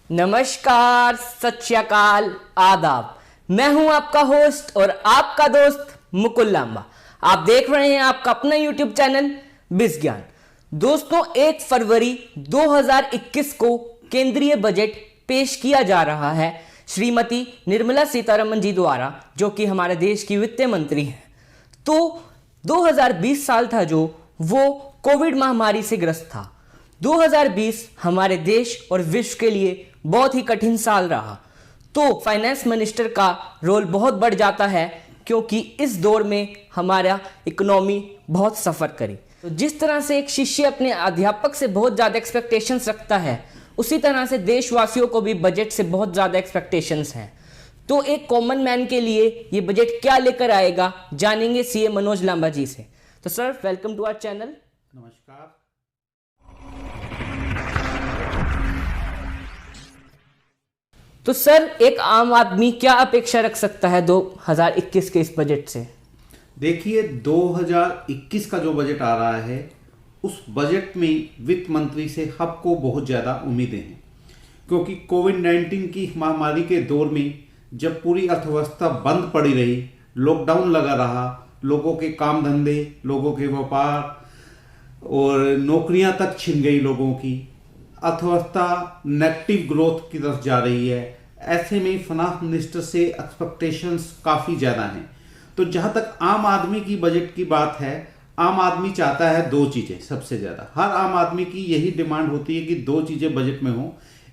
नमस्कार, सत श्री अकाल, आदाब। मैं हूं आपका होस्ट और आपका दोस्त मुकुल लांबा। आप देख रहे हैं आपका अपना यूट्यूब चैनल बिज ज्ञान। दोस्तों, 1 फरवरी 2021 को केंद्रीय बजट पेश किया जा रहा है श्रीमती निर्मला सीतारमण जी द्वारा, जो कि हमारे देश की वित्त मंत्री हैं। तो 2020 साल था जो वो कोविड महामारी से ग्रस्त था। 2020 हमारे देश और विश्व के लिए बहुत ही कठिन साल रहा। तो फाइनेंस मिनिस्टर का रोल बहुत बढ़ जाता है, क्योंकि इस दौर में हमारा इकोनॉमी बहुत सफ़र करी। तो जिस तरह से एक शिष्य अपने अध्यापक से बहुत ज़्यादा एक्सपेक्टेशंस रखता है, उसी तरह से देशवासियों को भी बजट से बहुत ज़्यादा एक्सपेक्टेशंस हैं। तो एक कॉमन मैन के लिए ये बजट क्या लेकर आएगा, जानेंगे सीए मनोज लांबा जी से। तो sir, welcome to our channel. नमस्कार। तो सर, एक आम आदमी क्या अपेक्षा रख सकता है 2021 के इस बजट से? देखिए, 2021 का जो बजट आ रहा है, उस बजट में वित्त मंत्री से सबको बहुत ज़्यादा उम्मीदें हैं, क्योंकि कोविड-19 की महामारी के दौर में जब पूरी अर्थव्यवस्था बंद पड़ी रही, लॉकडाउन लगा रहा, लोगों के काम धंधे, लोगों के व्यापार और नौकरियां तक छिन गई लोगों की, अर्थव्यवस्था नेगेटिव ग्रोथ की तरफ जा रही है। ऐसे में फाइनेंस मिनिस्टर से एक्सपेक्टेशंस काफ़ी ज़्यादा हैं। तो जहाँ तक आम आदमी की बजट की बात है, आम आदमी चाहता है 2 चीज़ें सबसे ज़्यादा। हर आम आदमी की यही डिमांड होती है कि 2 चीज़ें बजट में हों।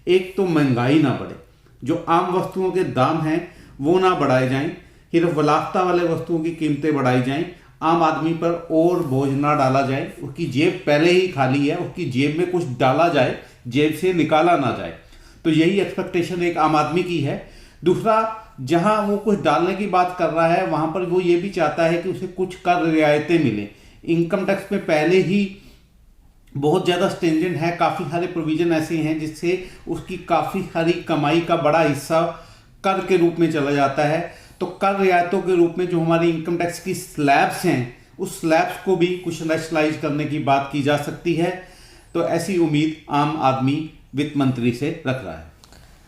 एक तो महंगाई ना बढ़े, जो आम वस्तुओं के दाम हैं वो ना बढ़ाए जाएं, सिर्फ विलासिता वाले वस्तुओं की कीमतें बढ़ाई जाएं, आम आदमी पर और बोझ ना डाला जाए। उसकी जेब पहले ही खाली है, उसकी जेब में कुछ डाला जाए, जेब से निकाला ना जाए। तो यही एक्सपेक्टेशन एक आम आदमी की है। दूसरा, जहां वो कुछ डालने की बात कर रहा है, वहां पर वो ये भी चाहता है कि उसे कुछ कर रियायतें मिले। इनकम टैक्स में पहले ही बहुत ज़्यादा स्ट्रिंजेंट है, काफ़ी सारे प्रोविजन ऐसे हैं जिससे उसकी काफ़ी सारी कमाई का बड़ा हिस्सा कर के रूप में चला जाता है। तो कर रियायतों के रूप में जो हमारी इनकम टैक्स की स्लैब्स हैं, उस स्लैब्स को भी कुछ रैशनलाइज करने की बात की जा सकती है। तो ऐसी उम्मीद आम आदमी वित्त मंत्री से रख रहा है।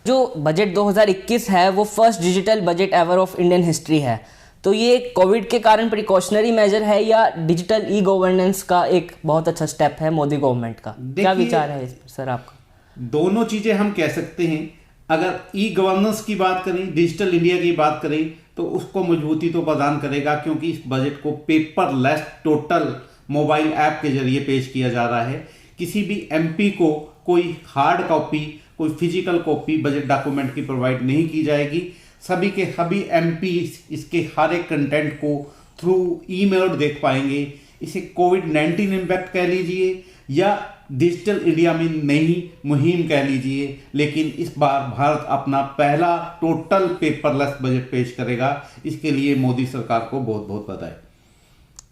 जो बजट 2021 है वो first digital budget ever of Indian history है। तो ये कोविड के कारण प्रिकॉशनरी मेजर है या डिजिटल ई गवर्नेंस का एक बहुत अच्छा स्टेप है मोदी गवर्नमेंट का? क्या विचार है इस पर सर आपका? दोनों चीज़ें हम कह सकते हैं। अगर ई गवर्नेंस की बात करें, डिजिटल इंडिया की बात करें, तो उसको मजबूती तो प्रदान करेगा, क्योंकि इस बजट को पेपरलेस टोटल मोबाइल ऐप के जरिए पेश किया जा रहा है। किसी भी एमपी को कोई हार्ड कॉपी, कोई फिजिकल कॉपी बजट डॉक्यूमेंट की प्रोवाइड नहीं की जाएगी। सभी के सभी एमपी इसके हर एक कंटेंट को थ्रू ईमेल देख पाएंगे। इसे कोविड-19 इम्पैक्ट कह लीजिए या डिजिटल इंडिया में नई मुहिम कह लीजिए, लेकिन इस बार भारत अपना पहला टोटल पेपरलेस बजट पेश करेगा। इसके लिए मोदी सरकार को बहुत बहुत बधाई।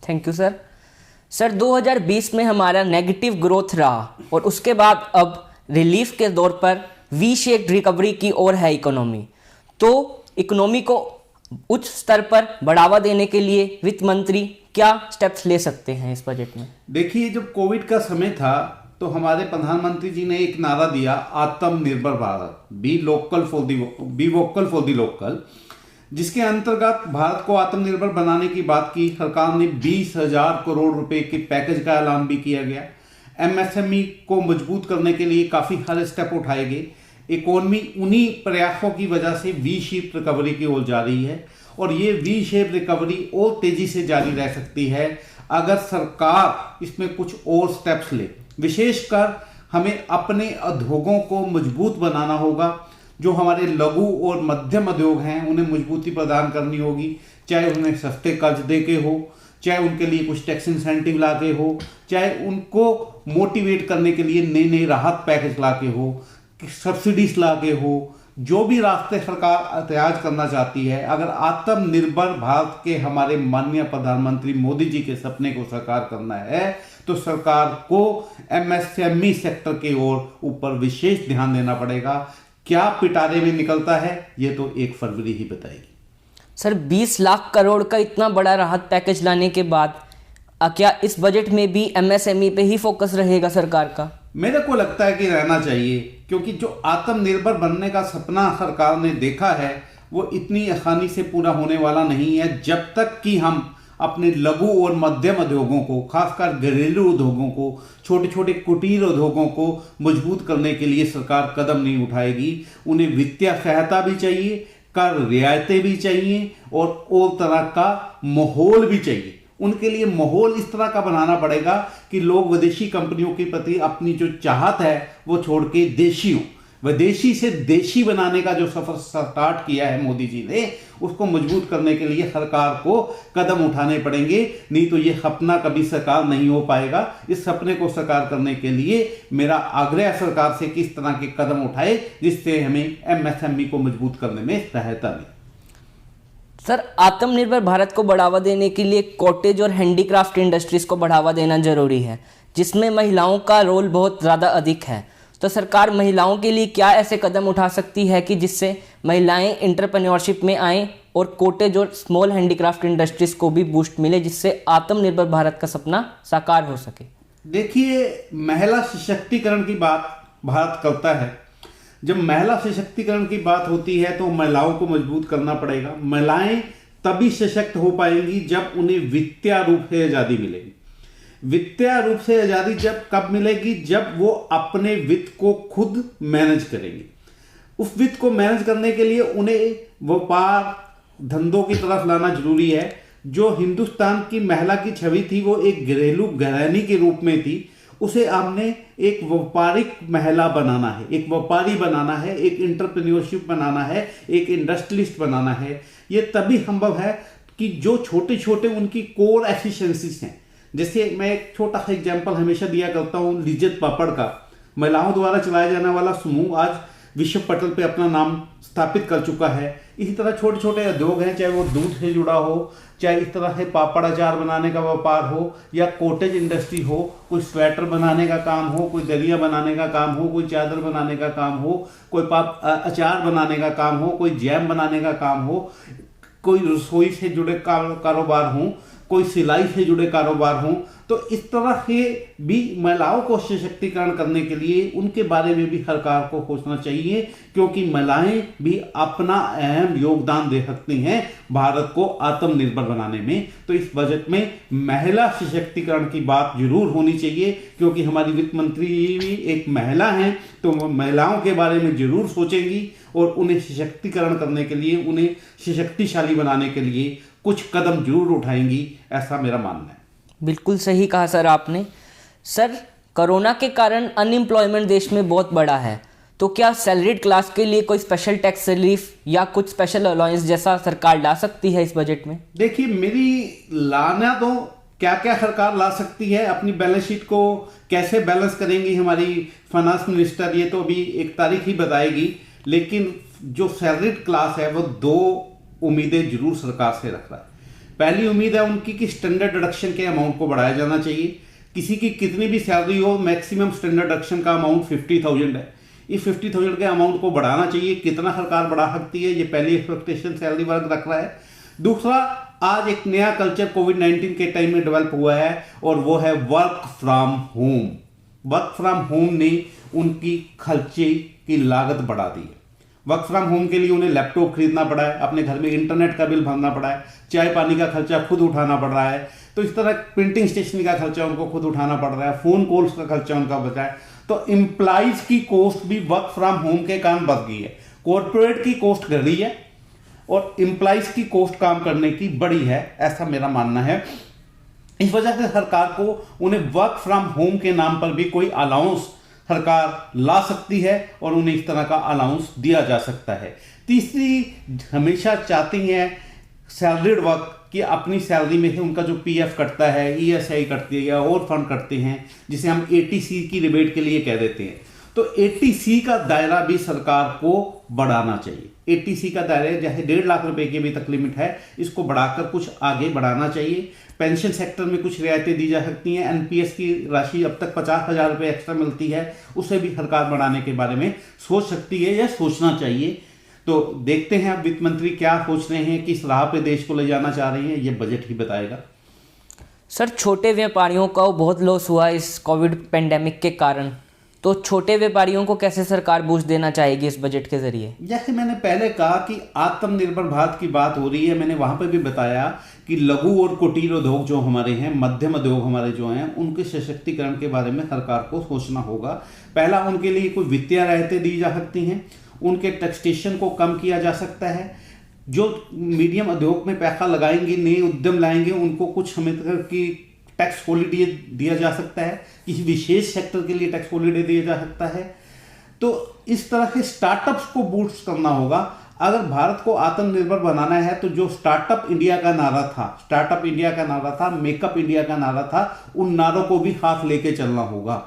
Thank you sir. सर, 2020 में हमारा नेगेटिव ग्रोथ रहा और उसके बाद अब रिलीफ के दौर पर वी शेप्ड रिकवरी की ओर है इकोनॉमी। तो इकोनॉमी को उच्च स्तर पर बढ़ावा देने के लिए वित्त मंत्री क्या स्टेप्स ले सकते हैं इस बजट में? देखिए, जब कोविड का समय था तो हमारे प्रधानमंत्री जी ने एक नारा दिया, आत्मनिर्भर Bharat, be vocal for the local, जिसके अंतर्गत भारत को आत्मनिर्भर बनाने की बात की। सरकार ने 20,000 करोड़ रुपए के पैकेज का ऐलान भी किया गया। एमएसएमई को मजबूत करने के लिए काफ़ी सारे स्टेप उठाए गए। इकोनॉमी उन्हीं प्रयासों की वजह से वी शेप रिकवरी की ओर जा रही है, और ये वी शेप रिकवरी और तेजी से जारी रह सकती है अगर सरकार इसमें कुछ और स्टेप्स ले। विशेषकर हमें अपने उद्योगों को मजबूत बनाना होगा। जो हमारे लघु और मध्यम उद्योग हैं, उन्हें मजबूती प्रदान करनी होगी, चाहे उन्हें सस्ते कर्ज दे के हो, चाहे उनके लिए कुछ टैक्स इंसेंटिव ला के हो, चाहे उनको मोटिवेट करने के लिए नए नए राहत पैकेज ला के हो, सब्सिडीज ला के हो। जो भी रास्ते सरकार तैयार करना चाहती है, अगर आत्मनिर्भर भारत के हमारे माननीय प्रधानमंत्री मोदी जी के सपने को साकार करना है, तो सरकार को एमएसएमई सेक्टर के ओर ऊपर विशेष ध्यान देना पड़ेगा। क्या पिटारे में निकलता है, ये तो 1 फरवरी ही बताएगी। सर, 20 लाख करोड़ का इतना बड़ा राहत पैकेज लाने के बाद क्या इस बजट में भी एमएसएमई पे ही फोकस रहेगा सरकार का? मेरे को लगता है कि रहना चाहिए। क्योंकि जो आत्मनिर्भर बनने का सपना सरकार ने देखा है वो इतनी आसानी से पूरा होने वाला नहीं है, जब तक कि हम अपने लघु और मध्यम उद्योगों को, खासकर घरेलू उद्योगों को, छोटे छोटे कुटीर उद्योगों को मजबूत करने के लिए सरकार कदम नहीं उठाएगी। उन्हें वित्तीय सहायता भी चाहिए, कर रियायतें भी चाहिए और तरह का माहौल भी चाहिए। उनके लिए माहौल इस तरह का बनाना पड़ेगा कि लोग विदेशी कंपनियों के प्रति अपनी जो चाहत है वो छोड़ के देशी हो। विदेशी से देशी बनाने का जो सफर स्टार्ट किया है मोदी जी ने, उसको मजबूत करने के लिए सरकार को कदम उठाने पड़ेंगे, नहीं तो ये सपना कभी साकार नहीं हो पाएगा। इस सपने को साकार करने के लिए मेरा आग्रह सरकार से किस तरह के कदम उठाए जिससे हमें एमएसएमई को मजबूत करने में सहायता मिले। सर, आत्मनिर्भर भारत को बढ़ावा देने के लिए कॉटेज और हैंडीक्राफ्ट इंडस्ट्रीज को बढ़ावा देना जरूरी है, जिसमें महिलाओं का रोल बहुत ज़्यादा अधिक है। तो सरकार महिलाओं के लिए क्या ऐसे कदम उठा सकती है कि जिससे महिलाएं एंटरप्रेन्योरशिप में आएं और कॉटेज और स्मॉल हैंडीक्राफ्ट इंडस्ट्रीज को भी बूस्ट मिले, जिससे आत्मनिर्भर भारत का सपना साकार हो सके? देखिए, महिला सशक्तिकरण की बात भारत करता है। जब महिला सशक्तिकरण की बात होती है तो महिलाओं को मजबूत करना पड़ेगा। महिलाएं तभी सशक्त हो पाएंगी जब उन्हें वित्तीय रूप से आज़ादी मिलेगी। वित्तीय रूप से आज़ादी जब कब मिलेगी? जब वो अपने वित्त को खुद मैनेज करेंगे। उस वित्त को मैनेज करने के लिए उन्हें व्यापार धंधों की तरफ लाना जरूरी है। जो हिंदुस्तान की महिला की छवि थी वो एक घरेलू गृहिणी के रूप में थी, उसे हमने एक व्यापारिक महिला बनाना है, एक व्यापारी बनाना है, एक एंटरप्रेन्योरशिप बनाना है, एक इंडस्ट्रियलिस्ट बनाना है। ये तभी संभव है कि जो छोटे छोटे उनकी कोर एफिशिएंसीज हैं, जैसे मैं एक छोटा सा एग्जांपल हमेशा दिया करता हूँ लिज्जत पापड़ का। महिलाओं द्वारा चलाया जाने वाला समूह आज विश्व पटल पे अपना नाम स्थापित कर चुका है। इसी तरह छोटे छोटे उद्योग हैं, चाहे वो दूध से जुड़ा हो, चाहे इस तरह से पापड़ अचार बनाने का व्यापार हो, या कॉटेज इंडस्ट्री हो, कोई स्वेटर बनाने का काम हो, कोई दलिया बनाने का काम हो, कोई चादर बनाने का काम हो, कोई अचार बनाने का काम हो, कोई जैम बनाने का काम हो, कोई रसोई से जुड़े कारोबार हों, कोई सिलाई से जुड़े कारोबार हों। तो इस तरह से भी महिलाओं को सशक्तिकरण करने के लिए उनके बारे में भी सरकार को सोचना चाहिए, क्योंकि महिलाएं भी अपना अहम योगदान दे सकती हैं भारत को आत्मनिर्भर बनाने में। तो इस बजट में महिला सशक्तिकरण की बात जरूर होनी चाहिए, क्योंकि हमारी वित्त मंत्री भी एक महिला हैं, तो वो महिलाओं के बारे में जरूर सोचेंगी और उन्हें सशक्तिकरण करने के लिए, उन्हें सशक्तिशाली बनाने के लिए कुछ कदम जरूर उठाएंगी, ऐसा मेरा मानना है। बिल्कुल सही कहा सर आपने। सर, कोरोना के कारण अनएम्प्लॉयमेंट देश में बहुत बड़ा है, तो क्या सैलरीड क्लास के लिए कोई स्पेशल टैक्स रिलीफ या कुछ स्पेशल अलाउंस जैसा सरकार ला सकती है इस बजट में? देखिए, मेरी लाना तो क्या क्या सरकार ला सकती है, अपनी बैलेंस शीट को कैसे बैलेंस करेंगी हमारी फाइनेंस मिनिस्टर, ये तो अभी एक तारीख ही बताएगी। लेकिन जो सैलरीड क्लास है वो दो उम्मीदें जरूर सरकार से रख रहा है। पहली उम्मीद है उनकी कि स्टैंडर्ड डिडक्शन के अमाउंट को बढ़ाया जाना चाहिए। किसी की कितनी भी सैलरी हो, मैक्सिमम स्टैंडर्ड डिडक्शन का अमाउंट 50,000 है। इस 50,000 के अमाउंट को बढ़ाना चाहिए। कितना सरकार बढ़ा सकती है, ये पहली एक्सपेक्टेशन सैलरी वर्ग रख रहा है। दूसरा, आज एक नया कल्चर कोविड-19 के टाइम में डेवलप हुआ है और वो है work from home. Work from home ने उनकी खर्चे की लागत बढ़ा दी है। वर्क फ्रॉम होम के लिए उन्हें लैपटॉप खरीदना पड़ा है, अपने घर में इंटरनेट का बिल भरना पड़ा है, चाय पानी का खर्चा खुद उठाना पड़ रहा है। तो इस तरह प्रिंटिंग स्टेशनरी का खर्चा उनको खुद उठाना पड़ रहा है, फोन कॉल्स का खर्चा उनका बचा है। तो एम्प्लॉइज की कॉस्ट भी वर्क फ्रॉम होम के कारण बढ़ गई है। कॉर्पोरेट की कॉस्ट घट रही है और एम्प्लॉइज की कॉस्ट काम करने की बड़ी है, ऐसा मेरा मानना है। इस वजह से सरकार को उन्हें वर्क फ्रॉम होम के नाम पर भी कोई अलाउंस सरकार ला सकती है और उन्हें इस तरह का अलाउंस दिया जा सकता है। तीसरी, हमेशा चाहती हैं सैलरीड वर्क कि अपनी सैलरी में से उनका जो पीएफ कटता है, ईएसआई कटती है या और फंड कटते हैं, जिसे हम एटीसी की रिबेट के लिए कह देते हैं, तो एटीसी का दायरा भी सरकार को बढ़ाना चाहिए। एटीसी का दायरा जैसे 1.5 लाख रुपए की अभी तक लिमिट है, इसको बढ़ाकर कुछ आगे बढ़ाना चाहिए। पेंशन सेक्टर में कुछ रियायतें दी जा सकती हैं। एनपीएस की राशि अब तक 50,000 रुपये एक्स्ट्रा मिलती है, उसे भी सरकार बढ़ाने के बारे में सोच सकती है या सोचना चाहिए। तो देखते हैं अब वित्त मंत्री क्या सोच रहे हैं, किस राह पे देश को ले जाना चाह रहे हैं, ये बजट ही बताएगा। सर, छोटे व्यापारियों का बहुत लॉस हुआ इस कोविड पेंडेमिक के कारण, तो छोटे व्यापारियों को कैसे सरकार बूस्ट देना चाहेगी इस बजट के जरिए? जैसे मैंने पहले कहा कि आत्मनिर्भर भारत की बात हो रही है, मैंने वहां पर भी बताया कि लघु और कुटीर उद्योग जो हमारे हैं, मध्यम उद्योग हमारे जो हैं, उनके सशक्तिकरण के बारे में सरकार को सोचना होगा। पहला, उनके लिए कोई वित्तीय राहतें दी जा सकती हैं, उनके टैक्सेशन को कम किया जा सकता है, जो मीडियम उद्योग में पैसा लगाएंगे, नए उद्यम लाएंगे, उनको कुछ हमें की टैक्स हॉलीडे दिया जा सकता है, किसी विशेष सेक्टर के लिए टैक्स हॉलीडे दिया जा सकता है। तो इस तरह के स्टार्टअप्स को बूस्ट करना होगा। अगर भारत को आत्मनिर्भर बनाना है तो जो स्टार्टअप इंडिया का नारा था, स्टार्टअप इंडिया का नारा था, मेकअप इंडिया का नारा था, उन नारों को भी साथ लेके चलना होगा,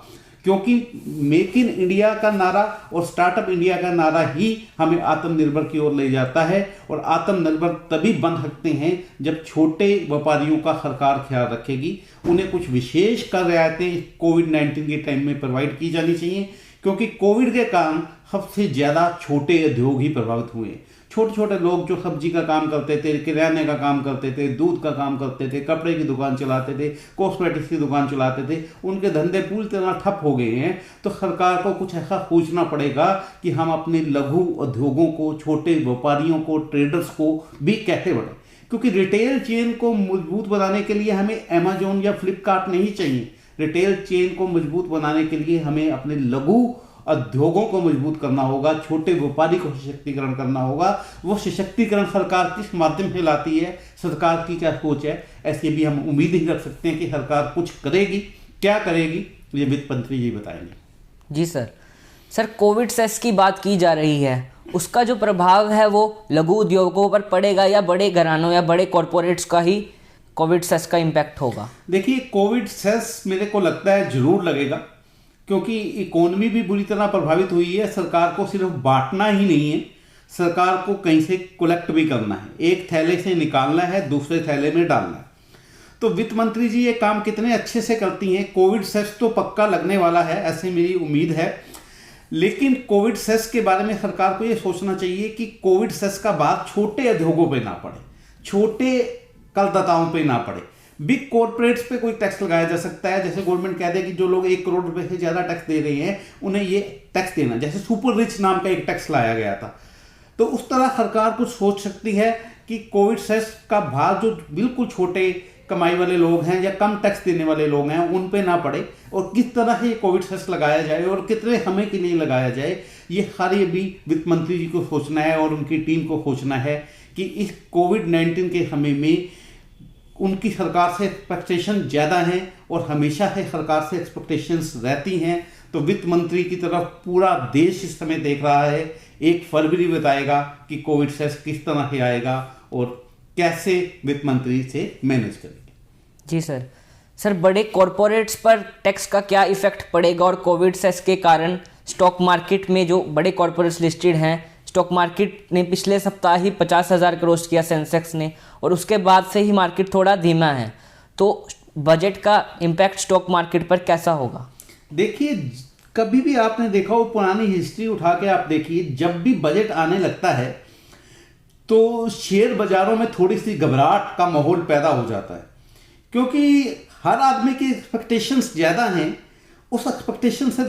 क्योंकि मेक इन इंडिया का नारा और स्टार्टअप इंडिया का नारा ही हमें आत्मनिर्भर की ओर ले जाता है। और आत्मनिर्भर तभी बन सकते हैं जब छोटे व्यापारियों का सरकार ख्याल रखेगी। उन्हें कुछ विशेष कर रियायतें कोविड-19 के टाइम में प्रोवाइड की जानी चाहिए, क्योंकि कोविड के कारण सबसे ज़्यादा छोटे उद्योग ही प्रभावित हुए। छोटे छोटे लोग जो सब्जी का काम करते थे, किराने का काम करते थे, दूध का काम करते थे, कपड़े की दुकान चलाते थे, कॉस्मेटिक्स की दुकान चलाते थे, उनके धंधे पूरी तरह ठप हो गए हैं। तो सरकार को कुछ ऐसा सोचना पड़ेगा कि हम अपने लघु उद्योगों को, छोटे व्यापारियों को, ट्रेडर्स को भी कैसे बढ़ाएं, क्योंकि रिटेल चेन को मजबूत बनाने के लिए हमें अमेजोन या फ्लिपकार्ट नहीं चाहिए। रिटेल चेन को मजबूत बनाने के लिए हमें अपने लघु उद्योगों को मजबूत करना होगा, छोटे व्यापारी को सशक्तिकरण करना होगा। वो सशक्तिकरण सरकार किस माध्यम से लाती है, सरकार की क्या सोच है, ऐसे भी हम उम्मीद ही रख सकते हैं कि सरकार कुछ करेगी। क्या करेगी ये वित्त मंत्री जी बताएंगे। जी सर, कोविड सेस की बात की जा रही है, उसका जो प्रभाव है वो लघु उद्योगों पर पड़ेगा या बड़े घरानों या बड़े कॉरपोरेट्स का ही कोविड सेस का इम्पैक्ट होगा? देखिए, कोविड सेस मेरे को लगता है जरूर लगेगा, क्योंकि इकोनॉमी भी बुरी तरह प्रभावित हुई है। सरकार को सिर्फ बांटना ही नहीं है, सरकार को कहीं से कलेक्ट भी करना है। एक थैले से निकालना है, दूसरे थैले में डालना है। तो वित्त मंत्री जी ये काम कितने अच्छे से करती हैं। कोविड सेस तो पक्का लगने वाला है, ऐसे मेरी उम्मीद है। लेकिन कोविड सेस के बारे में सरकार को ये सोचना चाहिए कि कोविड सेस का भार छोटे उद्योगों पे ना पड़े, छोटे करदाताओं पे ना पड़े। बिग कॉर्पोरेट्स पे कोई टैक्स लगाया जा सकता है, जैसे गवर्नमेंट कह दे कि जो लोग 1 करोड़ रुपए से ज़्यादा टैक्स दे रहे हैं उन्हें ये टैक्स देना, जैसे सुपर रिच नाम का एक टैक्स लाया गया था। तो उस तरह सरकार कुछ सोच सकती है कि कोविड सेस का भार जो बिल्कुल छोटे कमाई वाले लोग हैं या कम टैक्स देने वाले लोग हैं उन पे ना पड़े, और किस तरह से कोविड सेस लगाया जाए और कितने समय के लिए लगाया जाए, ये सारी अभी वित्त मंत्री जी को सोचना है और उनकी टीम को सोचना है कि इस कोविड-19 के समय में उनकी सरकार से एक्सपेक्टेशन ज़्यादा हैं और हमेशा से सरकार से एक्सपेक्टेशंस रहती हैं। तो वित्त मंत्री की तरफ पूरा देश इस समय देख रहा है। 1 फरवरी बताएगा कि कोविड सेस किस तरह से आएगा और कैसे वित्त मंत्री से मैनेज करेंगे। जी सर, बड़े कॉरपोरेट्स पर टैक्स का क्या इफेक्ट पड़ेगा, और कोविड सेस के कारण स्टॉक मार्केट में जो बड़े कॉरपोरेट्स लिस्टेड हैं, स्टॉक मार्केट ने पिछले सप्ताह ही 50,000 क्रॉस किया सेंसेक्स ने, और उसके बाद से ही मार्केट थोड़ा धीमा है। तो बजट का इम्पैक्ट स्टॉक मार्केट पर कैसा होगा? देखिए, कभी भी आपने देखा हो, पुरानी हिस्ट्री उठा के आप देखिए, जब भी बजट आने लगता है तो शेयर बाजारों में थोड़ी सी घबराहट का माहौल पैदा हो जाता है, क्योंकि हर आदमी की एक्सपेक्टेशंस ज़्यादा हैं। उस एक्सपेक्टेशन से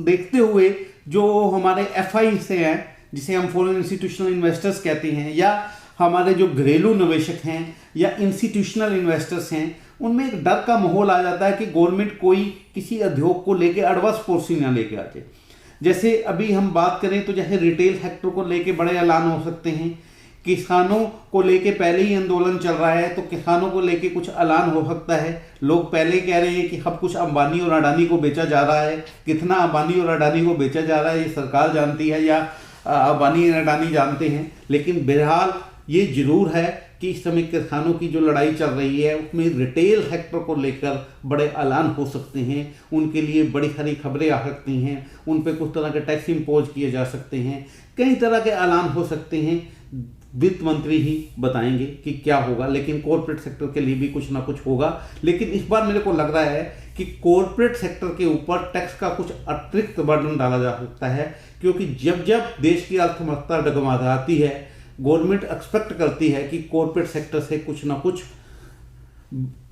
देखते हुए जो हमारे एफआई से हैं, जिसे हम फॉरेन इंस्टीट्यूशनल इन्वेस्टर्स कहते हैं, या हमारे जो घरेलू निवेशक हैं या इंस्टीट्यूशनल इन्वेस्टर्स हैं, उनमें एक डर का माहौल आ जाता है कि गवर्नमेंट कोई किसी उद्योग को लेके एडवर्स पॉलिसी ना लेके आ जाए। जैसे अभी हम बात करें तो जैसे रिटेल सेक्टर को लेके बड़े ऐलान हो सकते हैं, किसानों को लेके पहले ही आंदोलन चल रहा है तो किसानों को लेके कुछ ऐलान हो सकता है। लोग पहले कह रहे हैं कि सब कुछ अंबानी और अडानी को बेचा जा रहा है। कितना अंबानी और अडानी को बेचा जा रहा है ये सरकार जानती है या अंबानी और अडानी जानते हैं, लेकिन बहरहाल ये जरूर है कि इस समय किसानों की जो लड़ाई चल रही है उसमें रिटेल सेक्टर को लेकर बड़े ऐलान हो सकते हैं। उनके लिए बड़ी सारी खबरें आ सकती हैं, उन पर कुछ तरह के टैक्स इम्पोज किए जा सकते हैं, कई तरह के ऐलान हो सकते हैं। वित्त मंत्री ही बताएंगे कि क्या होगा, लेकिन कॉर्पोरेट सेक्टर के लिए भी कुछ ना कुछ होगा। लेकिन इस बार मेरे को लग रहा है कि कॉर्पोरेट सेक्टर के ऊपर टैक्स का कुछ अतिरिक्त बर्डन डाला जा सकता है, क्योंकि जब जब देश की अर्थव्यवस्था डगमगाती है, गवर्नमेंट एक्सपेक्ट करती है कि कॉर्पोरेट सेक्टर से कुछ ना कुछ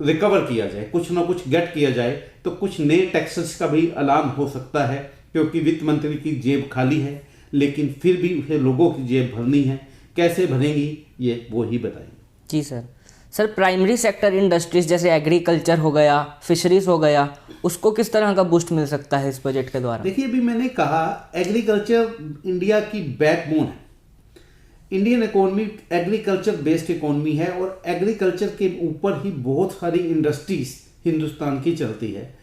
रिकवर किया जाए, कुछ ना कुछ गेट किया जाए, तो कुछ नए टैक्सेस का भी ऐलान हो सकता है क्योंकि वित्त मंत्री की जेब खाली है, लेकिन फिर भी उसे लोगों की जेब भरनी है। कैसे भरेंगी ये वो ही बताएंगे। जी सर प्राइमरी सेक्टर इंडस्ट्रीज जैसे एग्रीकल्चर हो गया, फिशरीज हो गया, उसको किस तरह का बूस्ट मिल सकता है इस बजट के द्वारा? देखिए, अभी मैंने कहा एग्रीकल्चर इंडिया की बैकबोन है। Indian economy agriculture based economy है और एग्रीकल्चर के ऊपर ही बहुत सारी इंडस्ट्रीज हिंदुस्तान की चलती है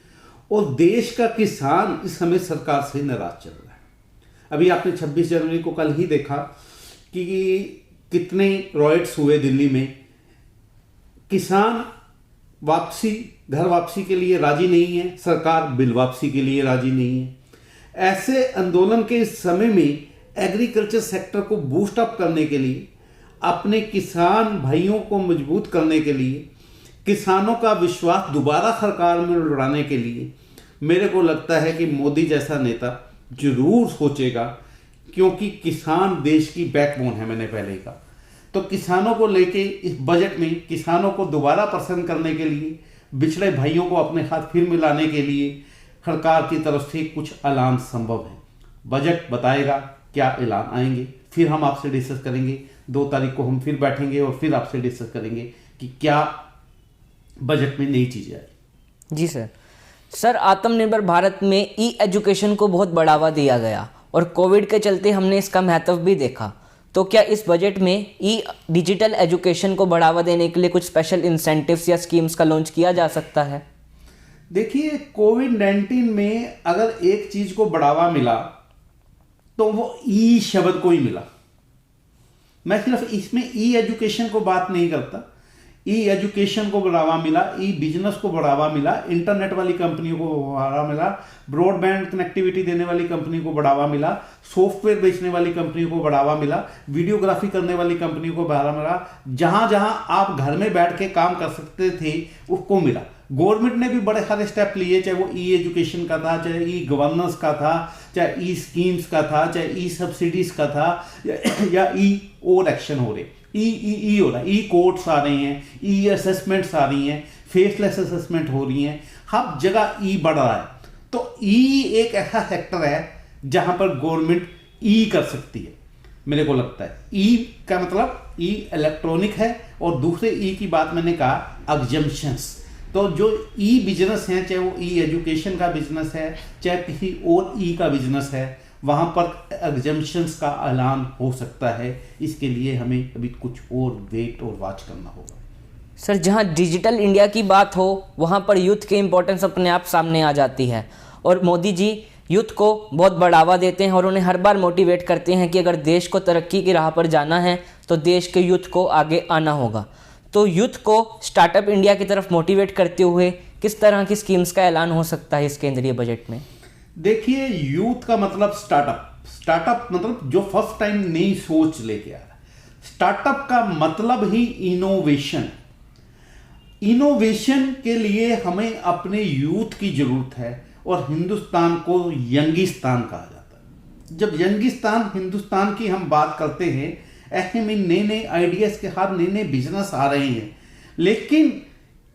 और देश का किसान इस समय सरकार से नाराज चल रहा है। अभी आपने 26 जनवरी को कल ही देखा कि कितने रॉयट्स हुए दिल्ली में। किसान घर वापसी के लिए राजी नहीं है, सरकार बिल वापसी के लिए राजी नहीं है। ऐसे आंदोलन के इस समय में एग्रीकल्चर सेक्टर को बूस्ट अप करने के लिए, अपने किसान भाइयों को मजबूत करने के लिए, किसानों का विश्वास दोबारा सरकार में लौटाने के लिए मेरे को लगता है कि मोदी जैसा नेता जरूर सोचेगा, क्योंकि किसान देश की बैकबोन है। मैंने पहले ही कहा, तो किसानों को लेके इस बजट में किसानों को दोबारा प्रसन्न करने के लिए, बिछड़े भाइयों को अपने साथ फिर मिलाने के लिए सरकार की तरफ से कुछ ऐलान संभव है। बजट बताएगा क्या ऐलान आएंगे, फिर हम आपसे डिस्कस करेंगे। 2 तारीख को हम फिर बैठेंगे और फिर आपसे डिस्कस करेंगे कि क्या बजट में नई चीजें आई। जी सर आत्मनिर्भर भारत में ई एजुकेशन को बहुत बढ़ावा दिया गया और कोविड के चलते हमने इसका महत्व भी देखा। तो क्या इस बजट में ई डिजिटल एजुकेशन को बढ़ावा देने के लिए कुछ स्पेशल इंसेंटिव्स या स्कीम्स का लॉन्च किया जा सकता है? देखिए, कोविड-19 में अगर एक चीज को बढ़ावा मिला तो वो ई शब्द को ही मिला। मैं सिर्फ इसमें ई एजुकेशन को बात नहीं करता। ई एजुकेशन को बढ़ावा मिला, ई बिजनेस को बढ़ावा मिला, इंटरनेट वाली कंपनियों को बढ़ावा मिला, ब्रॉडबैंड कनेक्टिविटी देने वाली कंपनी को बढ़ावा मिला, सॉफ्टवेयर बेचने वाली कंपनियों को बढ़ावा मिला, वीडियोग्राफी करने वाली कंपनियों को बढ़ावा मिला। जहां जहां आप घर में बैठ के काम कर सकते थे उसको मिला। गवर्नमेंट ने भी बड़े सारे स्टेप लिए, चाहे वो ई एजुकेशन का था, चाहे ई गवर्नेंस का था, चाहे ई स्कीम्स का था, चाहे ई सब्सिडीज का था, या ई और एक्शन हो रहे, ई हो रहा है, ई कोर्ट्स आ रहे हैं, ई असेसमेंट्स आ रही हैं, फेसलेस असेसमेंट हो रही हैं, हर जगह ई बढ़ रहा है। तो ई एक ऐसा सेक्टर है जहां पर गवर्नमेंट ई कर सकती है। मेरे को लगता है ई का मतलब ई इलेक्ट्रॉनिक है, और दूसरे ई की बात मैंने कहा एग्जम्पशंस। तो जो ई बिजनेस है, चाहे वो ई एजुकेशन का बिजनेस है, चाहे किसी और ई का बिजनेस है, वहां पर एग्जम्पशंस का ऐलान हो सकता है। इसके लिए हमें अभी कुछ और वेट और वॉच करना होगा। सर, जहां डिजिटल इंडिया की बात हो वहां पर यूथ की इंपॉर्टेंस अपने आप सामने आ जाती है, और मोदी जी यूथ को बहुत बढ़ावा देते हैं और उन्हें हर बार मोटिवेट करते हैं कि अगर देश को तरक्की की राह पर जाना है तो देश के यूथ को आगे आना होगा। तो यूथ को स्टार्टअप इंडिया की तरफ मोटिवेट करते हुए किस तरह की स्कीम्स का ऐलान हो सकता है इस केंद्रीय बजट में? देखिए, यूथ का मतलब स्टार्टअप मतलब जो फर्स्ट टाइम नई सोच लेके आ रहा है। स्टार्टअप का मतलब ही इनोवेशन। इनोवेशन के लिए हमें अपने यूथ की जरूरत है, और हिंदुस्तान को यंगिस्तान कहा जाता है। जब यंगिस्तान हिंदुस्तान की हम बात करते हैं, ऐसे में नए नए आइडियाज के साथ नए नए बिजनेस आ रहे हैं, लेकिन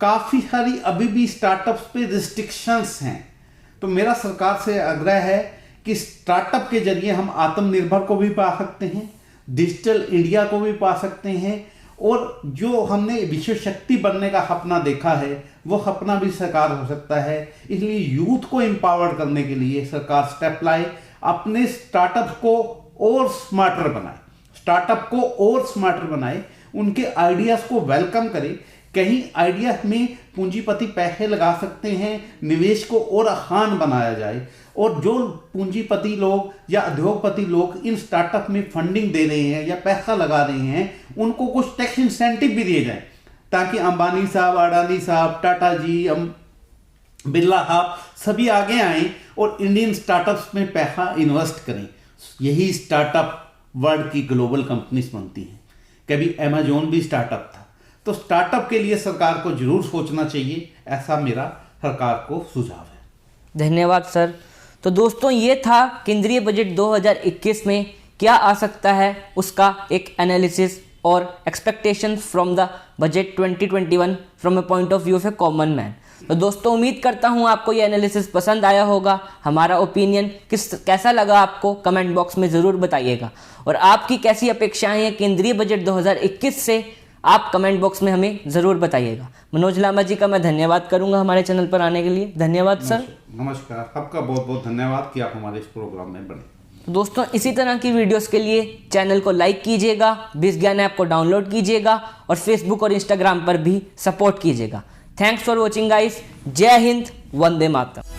काफी सारी अभी भी स्टार्टअप्स पे रिस्ट्रिक्शंस हैं। तो मेरा सरकार से आग्रह है कि स्टार्टअप के जरिए हम आत्मनिर्भर को भी पा सकते हैं, डिजिटल इंडिया को भी पा सकते हैं, और जो हमने विश्व शक्ति बनने का सपना देखा है वो सपना भी साकार हो सकता है। इसलिए यूथ को एम्पावर करने के लिए सरकार स्टेप लाए, अपने स्टार्टअप को और स्मार्टर बनाए, उनके आइडियाज को वेलकम करे। कहीं आइडिया में पूंजीपति पैसे लगा सकते हैं, निवेश को और आसान बनाया जाए, और जो पूंजीपति लोग या उद्योगपति लोग इन स्टार्टअप में फंडिंग दे रहे हैं या पैसा लगा रहे हैं, उनको कुछ टैक्स इंसेंटिव भी दिए जाए, ताकि अंबानी साहब, अडानी साहब, टाटा जी, बिरला साहब सभी आगे आए और इंडियन स्टार्टअप्स में पैसा इन्वेस्ट करें। यही स्टार्टअप वर्ल्ड की ग्लोबल कंपनीज बनती हैं। कभी अमेजोन भी स्टार्टअप था। तो स्टार्टअप के लिए सरकार को जरूर सोचना चाहिए, ऐसा मेरा सरकार को सुझाव है। धन्यवाद सर। तो दोस्तों, ये था केंद्रीय बजट 2021 में क्या आ सकता है उसका एक एनालिसिस और expectations from the budget 2021 from a point of view of A common man. तो दोस्तों उम्मीद करता हूँ आपको ये एनालिसिस पसंद आया होगा। हमारा ओपिनियन कैसा लगा आपको कमेंट बॉक्स में ज़रूर बताइएगा, और आपकी कैसी अपेक्षाएं हैं केंद्रीय बजट 2021 से आप कमेंट बॉक्स में हमें ज़रूर बताइएगा। मनोज लांबा जी का मैं धन्यवाद करूंगा हमारे चैनल पर आने के लिए। धन्यवाद सर। नमस्कार, आपका बहुत बहुत धन्यवाद कि आप हमारे इस प्रोग्राम में बने। तो दोस्तों इसी तरह की वीडियोस के लिए चैनल को लाइक कीजिएगा, विज्ञान ऐप को डाउनलोड कीजिएगा और फेसबुक और इंस्टाग्राम पर भी सपोर्ट कीजिएगा। Thanks for watching guys. जय हिंद, वंदे मातरम।